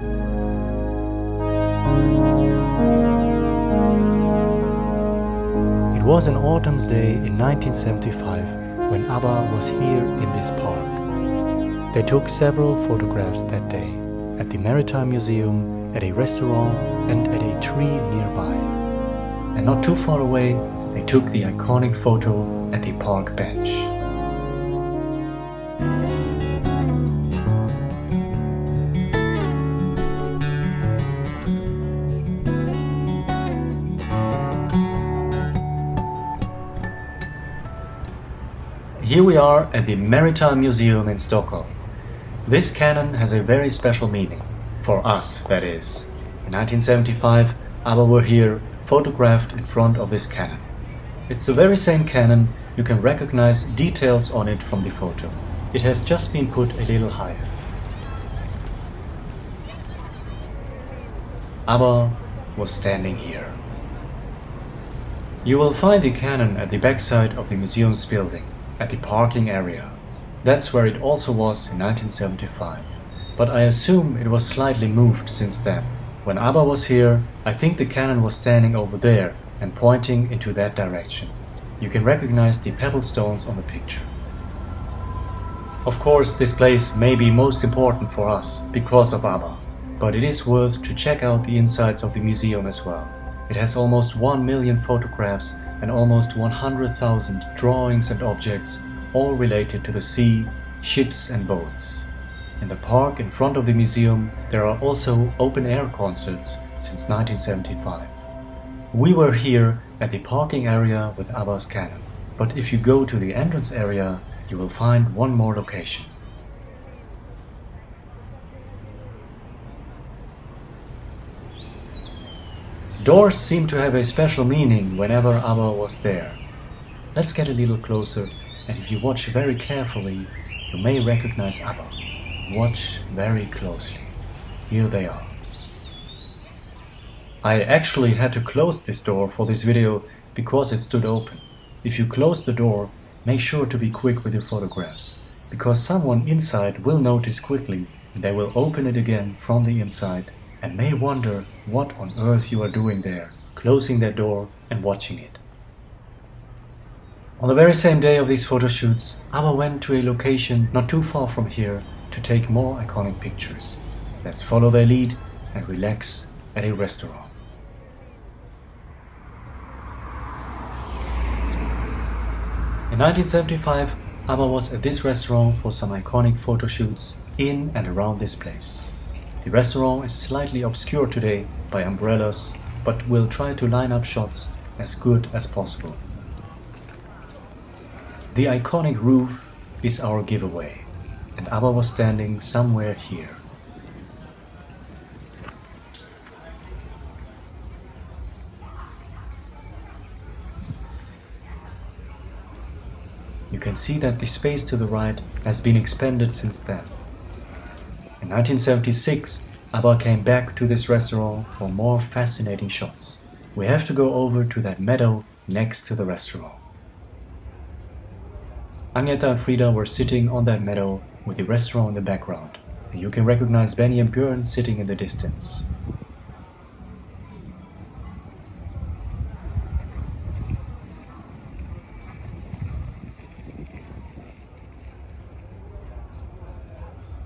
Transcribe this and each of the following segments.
It was an autumn's day in 1975 when ABBA was here in this park. They took several photographs that day at the Maritime Museum, at a restaurant and at a tree nearby. And not too far away, they took the iconic photo at the park bench. Here we are at the Maritime Museum in Stockholm. This cannon has a very special meaning, for us that is. In 1975, ABBA were here, photographed in front of this cannon. It's the very same cannon, you can recognize details on it from the photo. It has just been put a little higher. ABBA was standing here. You will find the cannon at the backside of the museum's building, at the parking area. That's where it also was in 1975. But I assume it was slightly moved since then. When ABBA was here, I think the cannon was standing over there and pointing into that direction. You can recognize the pebble stones on the picture. Of course, this place may be most important for us because of ABBA, but it is worth to check out the insides of the museum as well. It has almost 1 million photographs and almost 100,000 drawings and objects, all related to the sea, ships and boats. In the park in front of the museum, there are also open-air concerts since 1975. We were here at the parking area with ABBA's cannon, but if you go to the entrance area, you will find one more location. Doors seem to have a special meaning whenever ABBA was there. Let's get a little closer, and if you watch very carefully, you may recognize ABBA. Watch very closely. Here they are. I actually had to close this door for this video because it stood open. If you close the door, make sure to be quick with your photographs, because someone inside will notice quickly and they will open it again from the inside and may wonder what on earth you are doing there, closing that door and watching it. On the very same day of these photo shoots, ABBA went to a location not too far from here to take more iconic pictures. Let's follow their lead and relax at a restaurant. In 1975, ABBA was at this restaurant for some iconic photo shoots in and around this place. The restaurant is slightly obscured today by umbrellas, but we'll try to line up shots as good as possible. The iconic roof is our giveaway, and ABBA was standing somewhere here. You can see that the space to the right has been expanded since then. In 1976, ABBA came back to this restaurant for more fascinating shots. We have to go over to that meadow next to the restaurant. Agneta and Frida were sitting on that meadow with the restaurant in the background, and you can recognize Benny and Björn sitting in the distance.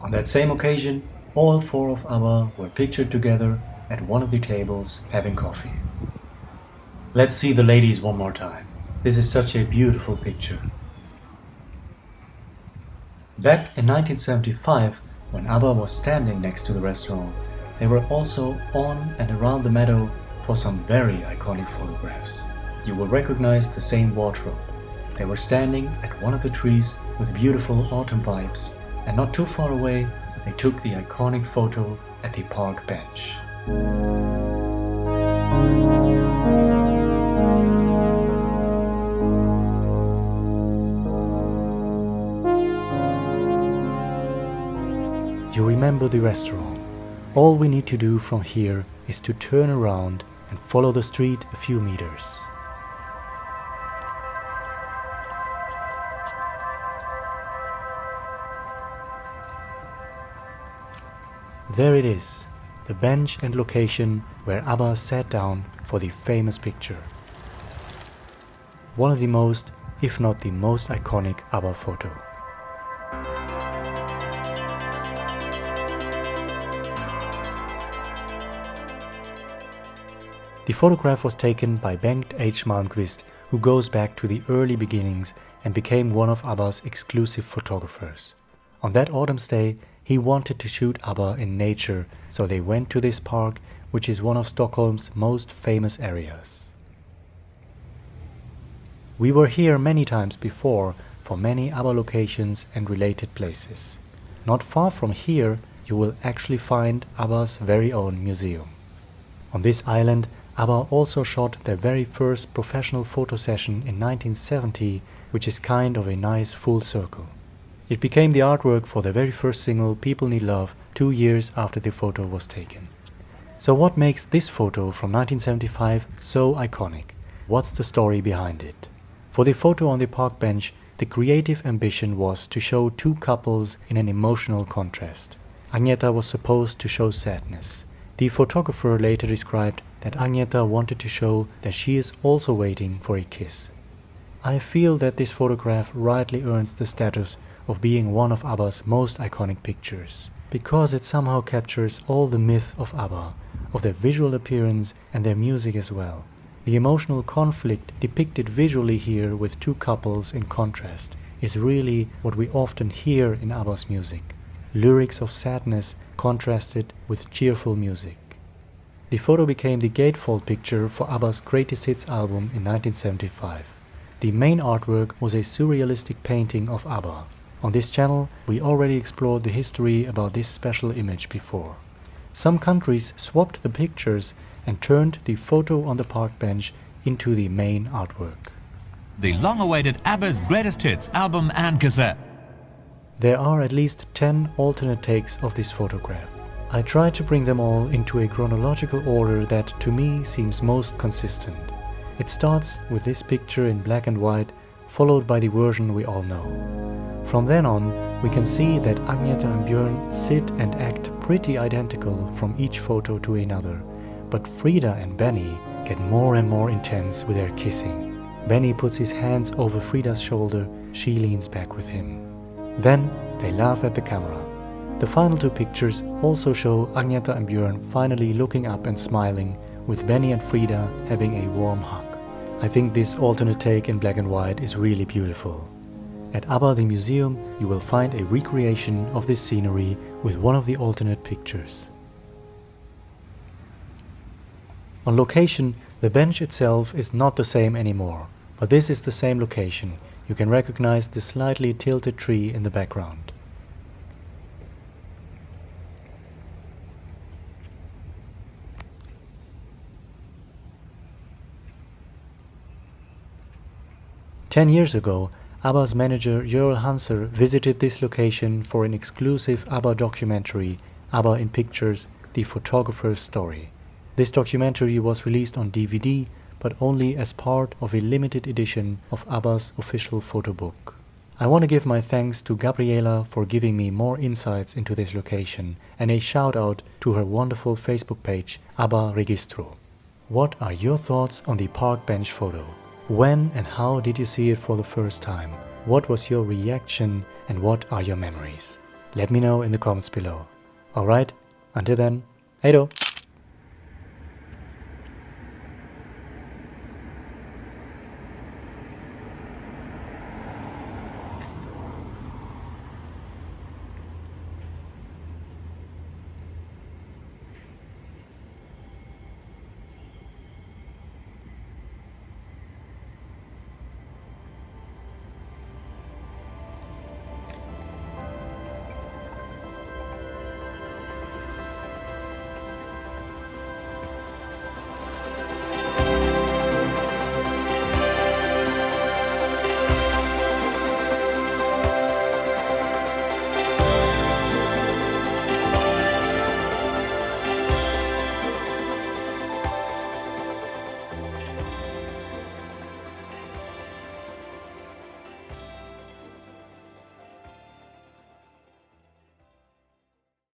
On that same occasion, all four of ABBA were pictured together at one of the tables having coffee. Let's see the ladies one more time. This is such a beautiful picture. Back in 1975, when ABBA was standing next to the restaurant, they were also on and around the meadow for some very iconic photographs. You will recognize the same wardrobe. They were standing at one of the trees with beautiful autumn vibes, and not too far away, they took the iconic photo at the park bench. You remember the restaurant. All we need to do from here is to turn around and follow the street a few meters. There it is, the bench and location where ABBA sat down for the famous picture. One of the most, if not the most iconic ABBA photo. The photograph was taken by Bengt H. Malmqvist, who goes back to the early beginnings and became one of ABBA's exclusive photographers. On that autumn's day, he wanted to shoot ABBA in nature, so they went to this park, which is one of Stockholm's most famous areas. We were here many times before for many ABBA locations and related places. Not far from here, you will actually find ABBA's very own museum. On this island, ABBA also shot their very first professional photo session in 1970, which is kind of a nice full circle. It became the artwork for their very first single, People Need Love, 2 years after the photo was taken. So what makes this photo from 1975 so iconic? What's the story behind it? For the photo on the park bench, the creative ambition was to show two couples in an emotional contrast. Agneta was supposed to show sadness. The photographer later described that Agneta wanted to show that she is also waiting for a kiss. I feel that this photograph rightly earns the status of being one of ABBA's most iconic pictures, because it somehow captures all the myth of ABBA, of their visual appearance and their music as well. The emotional conflict depicted visually here with two couples in contrast is really what we often hear in ABBA's music. Lyrics of sadness contrasted with cheerful music. The photo became the gatefold picture for ABBA's Greatest Hits album in 1975. The main artwork was a surrealistic painting of ABBA. On this channel, we already explored the history about this special image before. Some countries swapped the pictures and turned the photo on the park bench into the main artwork. The long-awaited ABBA's Greatest Hits album and cassette. There are at least 10 alternate takes of this photograph. I tried to bring them all into a chronological order that to me seems most consistent. It starts with this picture in black and white, followed by the version we all know. From then on, we can see that Agneta and Björn sit and act pretty identical from each photo to another, but Frida and Benny get more and more intense with their kissing. Benny puts his hands over Frida's shoulder, she leans back with him. Then they laugh at the camera. The final two pictures also show Agneta and Björn finally looking up and smiling, with Benny and Frida having a warm hug. I think this alternate take in black and white is really beautiful. At ABBA the Museum, you will find a recreation of this scenery with one of the alternate pictures. On location, the bench itself is not the same anymore, but this is the same location. You can recognize the slightly tilted tree in the background. Ten years ago, ABBA's manager Jörl Hanser visited this location for an exclusive ABBA documentary, ABBA in Pictures, The Photographer's Story. This documentary was released on DVD, but only as part of a limited edition of ABBA's official photo book. I want to give my thanks to Gabriela for giving me more insights into this location, and a shout out to her wonderful Facebook page, ABBA Registro. What are your thoughts on the park bench photo? When and how did you see it for the first time? What was your reaction and what are your memories? Let me know in the comments below. Alright, until then, hey do!